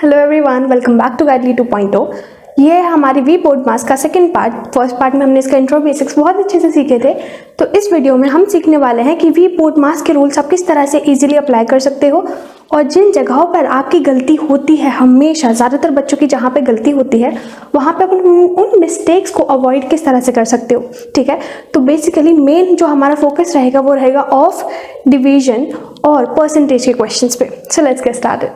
Hello everyone, welcome back to Guidely 2.0। ये है हमारी वी बोर्ड मास का सेकंड पार्ट। फर्स्ट पार्ट में हमने इसका इंट्रो बेसिक्स बहुत अच्छे से सीखे थे। तो इस वीडियो में हम सीखने वाले हैं कि वी बोर्ड मास के रूल्स आप किस तरह से इजीली अप्लाई कर सकते हो और जिन जगहों पर आपकी गलती होती है, हमेशा ज़्यादातर बच्चों की जहाँ पे गलती होती है वहाँ पे अपन उन मिस्टेक्स को अवॉइड किस तरह से कर सकते हो। ठीक है, तो बेसिकली मेन जो हमारा फोकस रहेगा वो रहेगा ऑफ डिवीजन और परसेंटेज के क्वेश्चंस पे। So let's get started.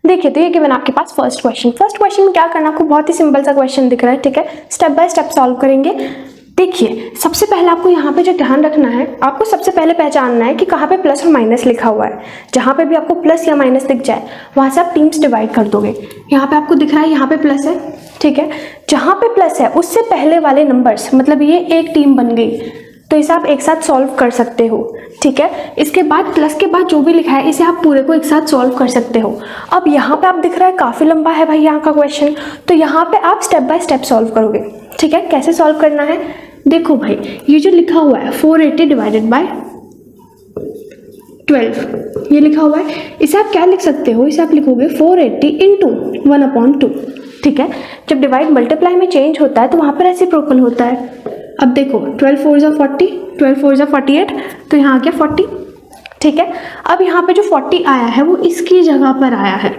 देखिए, तो ये गिवन आपके पास फर्स्ट क्वेश्चन में क्या करना, आपको बहुत ही सिंपल सा क्वेश्चन दिख रहा है। ठीक है, स्टेप बाय स्टेप सॉल्व करेंगे। देखिए, सबसे पहले आपको यहाँ पे जो ध्यान रखना है, आपको सबसे पहले पहचानना है कि कहाँ पे प्लस और माइनस लिखा हुआ है। जहाँ पे भी आपको प्लस या माइनस दिख जाए वहाँ से आप टीम्स डिवाइड कर दोगे। यहाँ पे आपको दिख रहा है यहाँ पे प्लस है। ठीक है, जहाँ पे प्लस है उससे पहले वाले नंबर्स, मतलब ये एक टीम बन गई, तो इसे आप एक साथ सॉल्व कर सकते हो। ठीक है, इसके बाद प्लस के बाद जो भी लिखा है इसे आप पूरे को एक साथ सॉल्व कर सकते हो। अब यहाँ पे आप दिख रहा है काफ़ी लंबा है भाई यहाँ का क्वेश्चन, तो यहाँ पे आप स्टेप बाय स्टेप सॉल्व करोगे। ठीक है, कैसे सॉल्व करना है, देखो भाई, ये जो लिखा हुआ है 480 डिवाइडेड बाय 12 ये लिखा हुआ है, इसे आप क्या लिख सकते हो, इसे आप लिखोगे 480 इंटू 1/2। ठीक है, जब डिवाइड मल्टीप्लाई में चेंज होता है तो वहाँ पर रेसिप्रोकल होता है। अब देखो 12 4 जा 40, 12 4 जा 48, तो यहाँ आ गया 40। ठीक है, अब यहाँ पे जो 40 आया है वो इसकी जगह पर आया है,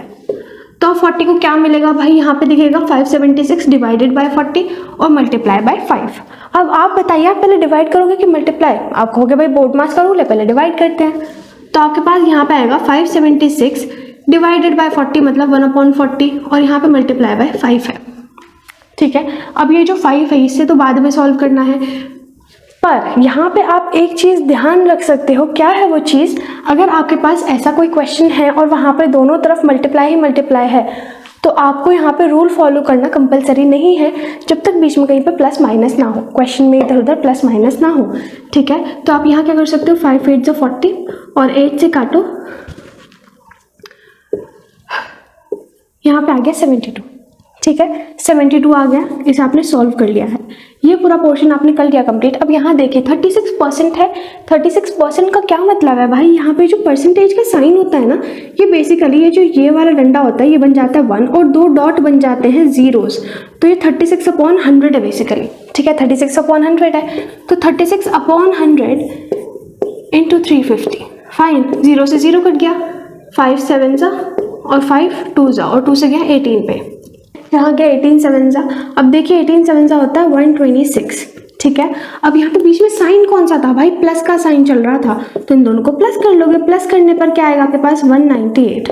तो 40 को क्या मिलेगा भाई, यहाँ पे दिखेगा 576 डिवाइडेड बाय 40 और मल्टीप्लाई बाय 5। अब आप बताइए, आप पहले डिवाइड करोगे कि मल्टीप्लाई? आप कहोगे भाई बोर्ड मास का रूल है, पहले डिवाइड करते हैं। तो आपके पास यहाँ पे आएगा 576 डिवाइडेड बाय 40 मतलब 1/40 और यहाँ पे मल्टीप्लाई बाय 5 है। ठीक है, अब ये जो 5 है इससे तो बाद में सॉल्व करना है, पर यहाँ पे आप एक चीज़ ध्यान रख सकते हो। क्या है वो चीज़, अगर आपके पास ऐसा कोई क्वेश्चन है और वहाँ पे दोनों तरफ मल्टीप्लाई ही मल्टीप्लाई है तो आपको यहाँ पे रूल फॉलो करना कंपलसरी नहीं है जब तक बीच में कहीं पे प्लस माइनस ना हो, क्वेश्चन में इधर उधर प्लस माइनस ना हो। ठीक है, तो आप यहाँ क्या कर सकते हो, 5 8 जा 40 और 8 से काटो, यहाँ पे आ गया 72। ठीक है, 72 आ गया, इसे आपने सॉल्व कर लिया है। ये पूरा पोर्शन आपने कर लिया कंप्लीट। अब यहाँ देखिए 36% है। 36% का क्या मतलब है भाई, यहाँ पे जो परसेंटेज का साइन होता है ना, ये बेसिकली ये जो ये वाला डंडा होता है ये बन जाता है 1 और 2 डॉट बन जाते हैं जीरोस, तो ये 36/100 है बेसिकली। ठीक है, 36/100 है, तो 36/100 इंटू 350। फाइन, 0 से 0 कट गया, 5 7 जा और 5 2 जा और 2 से गया 18 पे, यहाँ गया 18 7 जा। अब देखिए 18 7 जा होता है 126। ठीक है, अब यहाँ पे बीच में साइन कौन सा था भाई, प्लस का साइन चल रहा था, तो इन दोनों को प्लस कर लोगे। प्लस करने पर क्या आएगा आपके पास, 198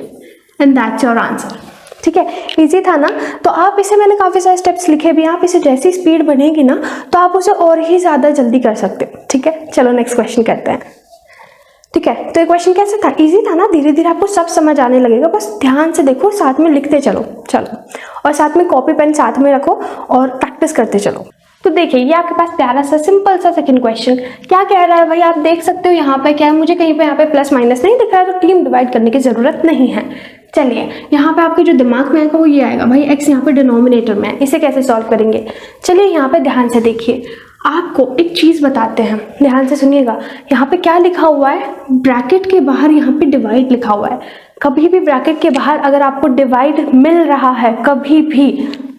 एंड दैट्स योर आंसर। ठीक है, इजी था ना। तो आप इसे, मैंने काफ़ी सारे स्टेप्स लिखे भी, आप इसे जैसी स्पीड बढ़ेगी ना तो आप उसे और ही ज़्यादा जल्दी कर सकते हो। ठीक है, चलो नेक्स्ट क्वेश्चन करते हैं। ठीक है, तो ये क्वेश्चन कैसे था, इजी था ना, धीरे धीरे आपको सब समझ आने लगेगा, बस ध्यान से देखो, साथ में लिखते चलो और साथ में कॉपी पेन साथ में रखो और प्रैक्टिस करते चलो। तो देखिए, ये आपके पास प्यारा सा सिंपल सा सेकंड क्वेश्चन क्या कह रहा है भाई, आप देख सकते हो यहाँ पे क्या है, मुझे कहीं पे यहाँ पे प्लस माइनस नहीं दिख रहा है, तो टीम डिवाइड करने की जरूरत नहीं है। चलिए, यहाँ पे आपके जो दिमाग में आएगा वो ये आएगा भाई, एक्स यहाँ पे डिनोमिनेटर में है, इसे कैसे सॉल्व करेंगे। चलिए यहाँ पे ध्यान से देखिए, आपको एक चीज़ बताते हैं, ध्यान से सुनिएगा। यहाँ पे क्या लिखा हुआ है, ब्रैकेट के बाहर यहाँ पे डिवाइड लिखा हुआ है। कभी भी ब्रैकेट के बाहर अगर आपको डिवाइड मिल रहा है कभी भी,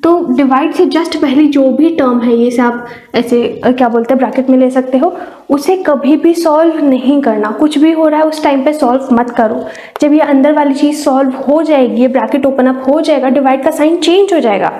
तो डिवाइड से जस्ट पहले जो भी टर्म है, ये से आप ऐसे क्या बोलते हैं ब्रैकेट में ले सकते हो, उसे कभी भी सॉल्व नहीं करना। कुछ भी हो रहा है उस टाइम पे सॉल्व मत करो। जब ये अंदर वाली चीज़ सॉल्व हो जाएगी, ये ब्रैकेट ओपन अप हो जाएगा, डिवाइड का साइन चेंज हो जाएगा,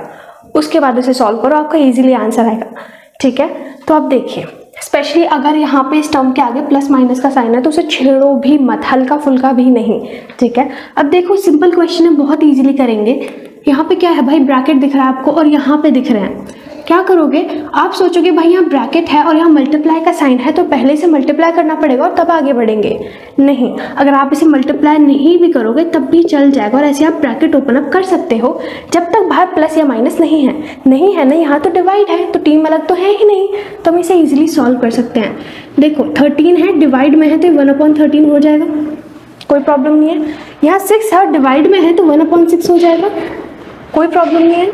उसके बाद उसे सॉल्व करो, आपका ईजिली आंसर आएगा। ठीक है, तो आप देखिए, स्पेशली अगर यहाँ पे इस टर्म के आगे प्लस माइनस का साइन है तो उसे छेड़ो भी मत, हल्का फुल्का भी नहीं। ठीक है, अब देखो सिंपल क्वेश्चन है, बहुत इजीली करेंगे। यहाँ पे क्या है भाई, ब्रैकेट दिख रहा है आपको और यहाँ पे दिख रहे हैं, क्या करोगे आप सोचोगे भाई यहाँ ब्रैकेट है और यहाँ मल्टीप्लाई का साइन है तो पहले से मल्टीप्लाई करना पड़ेगा और तब आगे बढ़ेंगे। नहीं, अगर आप इसे मल्टीप्लाई नहीं भी करोगे तब भी चल जाएगा और ऐसे आप ब्रैकेट ओपन अप कर सकते हो जब तक बाहर प्लस या माइनस नहीं है ना, यहाँ तो डिवाइड है तो टीम अलग तो है ही नहीं, तो हम इसे ईजिली सॉल्व कर सकते हैं। देखो 13 है, डिवाइड में है तो 1/13 हो जाएगा, कोई प्रॉब्लम नहीं है। यहाँ 6 है, डिवाइड में है तो 1/6 हो जाएगा, कोई प्रॉब्लम नहीं है।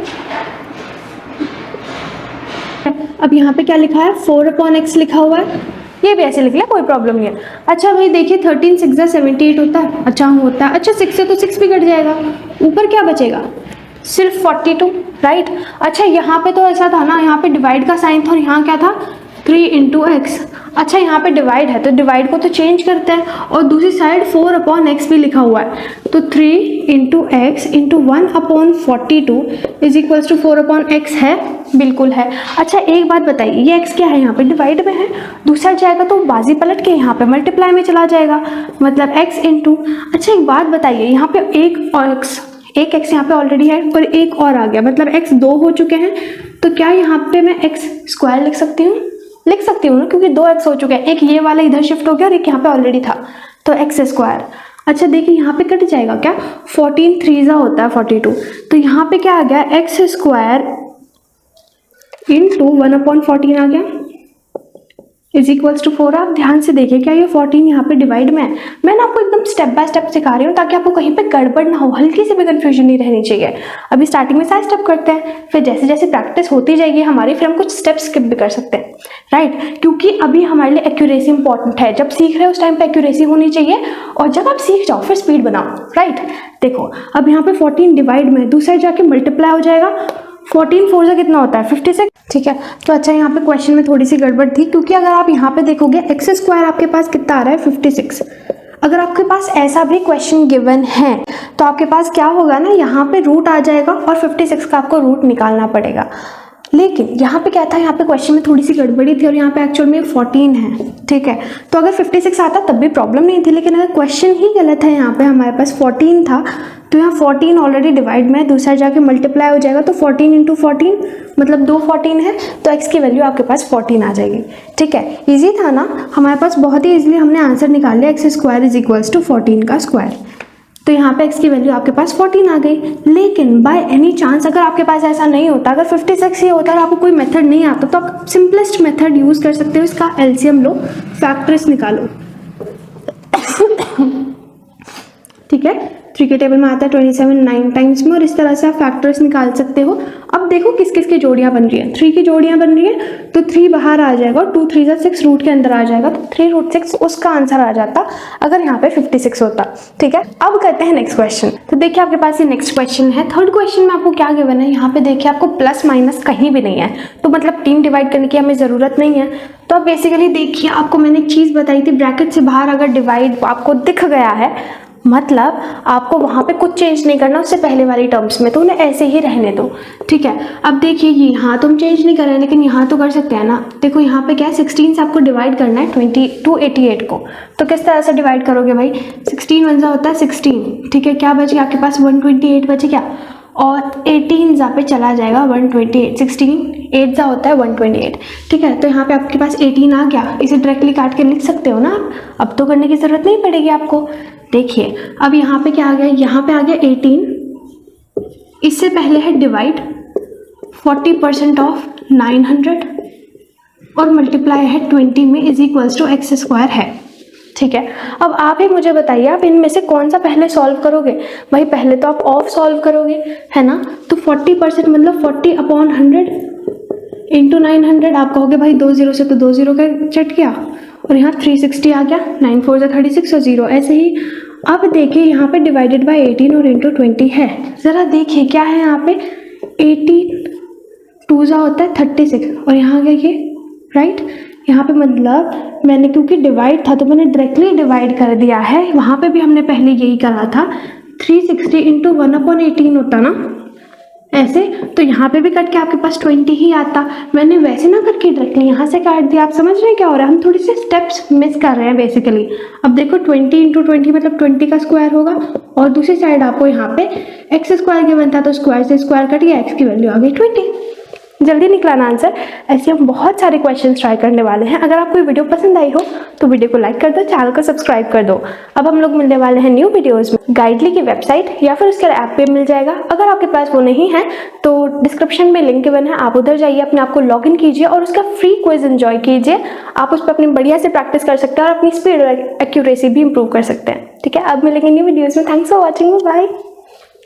अब यहाँ पे क्या लिखा है, 4/x लिखा हुआ है, ये भी ऐसे लिख लिया, कोई प्रॉब्लम नहीं है। अच्छा भाई देखिए 13 6 जा 78 होता है, अच्छा होता है, अच्छा 6 से तो 6 भी कट जाएगा, ऊपर क्या बचेगा, सिर्फ 42, राइट। अच्छा यहाँ पे तो ऐसा था ना, यहाँ पे डिवाइड का साइन था और यहाँ क्या था 3 इंटू एक्स। अच्छा यहाँ पे डिवाइड है तो डिवाइड को तो चेंज करते हैं, और दूसरी साइड 4 अपॉन एक्स भी लिखा हुआ है, तो 3 into x into 1 upon 42 is equals to 4 upon x है, बिल्कुल है। अच्छा एक बात बताइए, ये एक्स क्या है, यहाँ पे डिवाइड में है, दूसरा जाएगा तो बाजी पलट के यहाँ पे मल्टीप्लाई में चला जाएगा, मतलब एक्स इंटू। अच्छा एक बात बताइए, यहाँ पे एक एक्स यहाँ पे ऑलरेडी है और एक और आ गया, मतलब एक्स 2 हो चुके हैं, तो क्या यहाँ पे मैं एक्स स्क्वायर लिख सकती हूँ ना, क्योंकि 2 एक्स हो चुके हैं, एक ये वाला इधर शिफ्ट हो गया और एक यहाँ पे ऑलरेडी था, तो एक्स स्क्वायर। अच्छा देखिए यहाँ पे कट जाएगा क्या, 14 3 जा होता है 42, तो यहाँ पे क्या आ गया एक्स स्क्वायर इंटू 1/14 आ गया इज इक्वल्स टू 4। आप ध्यान से देखिए, क्या ये 14 यहाँ पे डिवाइड में है, मैं ना आपको एकदम स्टेप बाय स्टेप सिखा रही हूँ ताकि आपको कहीं पे गड़बड़ ना हो, हल्की सी भी कंफ्यूजन नहीं रहनी चाहिए। अभी स्टार्टिंग में सारे स्टेप करते हैं, फिर जैसे जैसे प्रैक्टिस होती जाएगी हमारी, फिर हम कुछ स्टेप स्किप भी कर सकते हैं, राइट, क्योंकि अभी हमारे लिए एक्यूरेसी इंपॉर्टेंट है। जब सीख रहे हो उस टाइम पे एक्यूरेसी होनी चाहिए, और जब आप सीख जाओ फिर स्पीड बनाओ, राइट। देखो अब यहाँ पे 14 डिवाइड में, दूसरा जाके मल्टीप्लाई हो जाएगा, 14 4 से कितना होता है 56, ठीक है। तो अच्छा यहाँ पे क्वेश्चन में थोड़ी सी गड़बड़ थी, क्योंकि अगर आप यहाँ पे देखोगे एक्स स्क्वायर आपके पास कितना आ रहा है 56। अगर आपके पास ऐसा भी क्वेश्चन गिवन है तो आपके पास क्या होगा ना, यहाँ पे रूट आ जाएगा और 56 का आपको रूट निकालना पड़ेगा। लेकिन यहाँ पे क्या था, यहाँ पे क्वेश्चन में थोड़ी सी गड़बड़ी थी और यहाँ पे एक्चुअल में 14 है, ठीक है। तो अगर 56 आता तब भी प्रॉब्लम नहीं थी, लेकिन अगर क्वेश्चन ही गलत है, यहाँ पे हमारे पास 14 था, तो यहाँ 14 ऑलरेडी डिवाइड में है, दूसरा जाके मल्टीप्लाई हो जाएगा, तो 14 इंटू 14 मतलब 2 14 है, तो x की वैल्यू आपके पास 14 आ जाएगी, ठीक है। इजी था ना हमारे पास, बहुत ही इजीली हमने आंसर निकाल लिया, x square is equals to 14 का स्क्वायर। तो यहाँ पे x की वैल्यू आपके पास 14 आ गई। लेकिन बाय एनी चांस अगर आपके पास ऐसा नहीं होता, अगर 56 ही होता और आपको कोई मेथड नहीं आता, तो आप सिंपलेस्ट मेथड यूज़ कर सकते हो, इसका एलसीएम लो, फैक्टर्स निकालो, ठीक है। 3 के टेबल में आता है 27 9 टाइम्स में, और इस तरह से आप फैक्टर्स निकाल सकते हो। अब देखो किस किस की जोड़ियां बन रही है, 3 की जोड़ियां बन रही है, तो 3 बाहर आ जाएगा और 2 3 जा 6 रूट के अंदर आ जाएगा, तो 3 रूट 6 उसका आंसर आ जाता अगर यहाँ पे 56 होता, ठीक है। अब करते हैं नेक्स्ट क्वेश्चन। तो देखिए आपके पास ये नेक्स्ट क्वेश्चन है, थर्ड क्वेश्चन में आपको क्या गिवन है, यहाँ पे देखिए आपको प्लस माइनस कहीं भी नहीं है, तो मतलब 3 डिवाइड करने की हमें ज़रूरत नहीं है। तो अब बेसिकली देखिए, आपको मैंने एक चीज़ बताई थी, ब्रैकेट से बाहर अगर डिवाइड आपको दिख गया है, मतलब आपको वहाँ पे कुछ चेंज नहीं करना उससे पहले वाली टर्म्स में, तो उन्हें ऐसे ही रहने दो, ठीक है। अब देखिए ये यहाँ तो हम चेंज नहीं कर रहे हैं, लेकिन यहाँ तो कर सकते हैं ना। देखो यहाँ पे क्या है, 16 से आपको डिवाइड करना है 288 को, तो किस तरह से डिवाइड करोगे भाई, 16 1 होता है 16, ठीक है। क्या बच गया आपके पास 128 बचे क्या, और 18 जा पे चला जाएगा 128, 16 8 जा होता है 128, ठीक है। तो यहाँ पे आपके पास 18 आ गया, इसे डायरेक्टली काट के लिख सकते हो ना आप, अब तो करने की ज़रूरत नहीं पड़ेगी आपको। देखिए अब यहाँ पे क्या आ गया, यहाँ पे आ गया 18, इससे पहले है डिवाइड 40% ऑफ 900 और मल्टीप्लाई है 20 में is equals to x square है, ठीक है। अब आप ही मुझे बताइए, आप इनमें से कौन सा पहले सॉल्व करोगे, भाई पहले तो आप ऑफ सॉल्व करोगे, है ना। तो 40% मतलब 40/100 इंटू 900, आप कहोगे भाई 2 0 से तो 2 0 का चट गया, और यहाँ 360 आ गया, 9 4 36 और 0 ऐसे ही। अब देखिए यहाँ पे डिवाइडेड बाय 18 और इंटू 20 है, ज़रा देखिए क्या है यहाँ पे, 18 2 जा होता है 36 और यहाँ गया ये, राइट। यहाँ पे मतलब मैंने क्योंकि डिवाइड था तो मैंने डायरेक्टली डिवाइड कर दिया है, वहाँ पे भी हमने पहले यही करा था, 360 इंटू 1/18 होता ना ऐसे, तो यहाँ पे भी कट के आपके पास 20 ही आता। मैंने वैसे ना करके डायरेक्टली यहाँ से काट दिया। आप समझ रहे हैं क्या हो रहा है, हम थोड़ी सी स्टेप्स मिस कर रहे हैं बेसिकली। अब देखो 20 इंटू 20 मतलब 20 का स्क्वायर होगा, और दूसरी साइड आपको यहाँ पे एक्स स्क्वायर गिवन था, तो स्क्वायर से स्क्वायर कट गया, एक्स की वैल्यू आ गई 20। जल्दी निकलाना आंसर। ऐसे हम बहुत सारे क्वेश्चंस ट्राई करने वाले हैं। अगर आपको वीडियो पसंद आई हो तो वीडियो को लाइक कर दो, चैनल को सब्सक्राइब कर दो। अब हम लोग मिलने वाले हैं न्यू वीडियोस में। गाइडली की वेबसाइट या फिर उसके ऐप पे मिल जाएगा। अगर आपके पास वो नहीं है तो डिस्क्रिप्शन में लिंक गिवन है, आप उधर जाइए, अपने आप को लॉग इन कीजिए और उसका फ्री क्विज एंजॉय कीजिए। आप उस पर अपनी बढ़िया से प्रैक्टिस कर सकते हैं और अपनी स्पीड और एक्यूरेसी भी इंप्रूव कर सकते हैं। ठीक है, अब मिलेंगे न्यू वीडियोज़ में। Thanks for watching, bye.